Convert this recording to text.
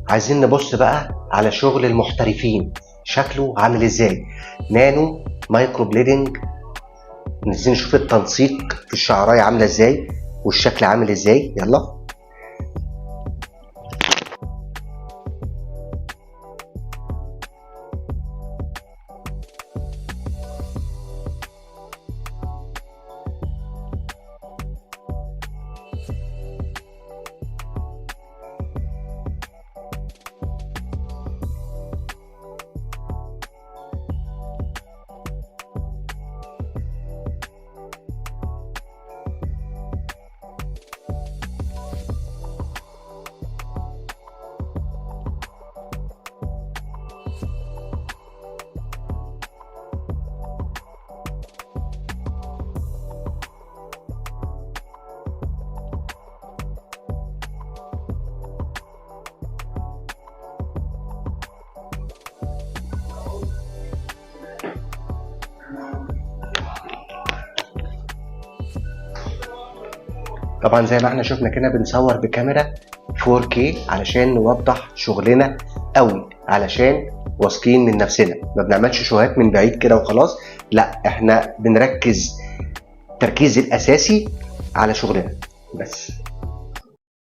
عايزين نبص بقى على شغل المحترفين، شكله عامل ازاي. نانو مايكرو بليدنج، عايزين نشوف التنسيق في الشعرايه عامله ازاي والشكل عامل ازاي. يلا. طبعا زي ما احنا شفنا كده بنصور بكاميرا 4K علشان نوضح شغلنا قوي، علشان واثقين من نفسنا، ما بنعملش شوهات من بعيد كده وخلاص، لا احنا بنركز التركيز الاساسي على شغلنا بس.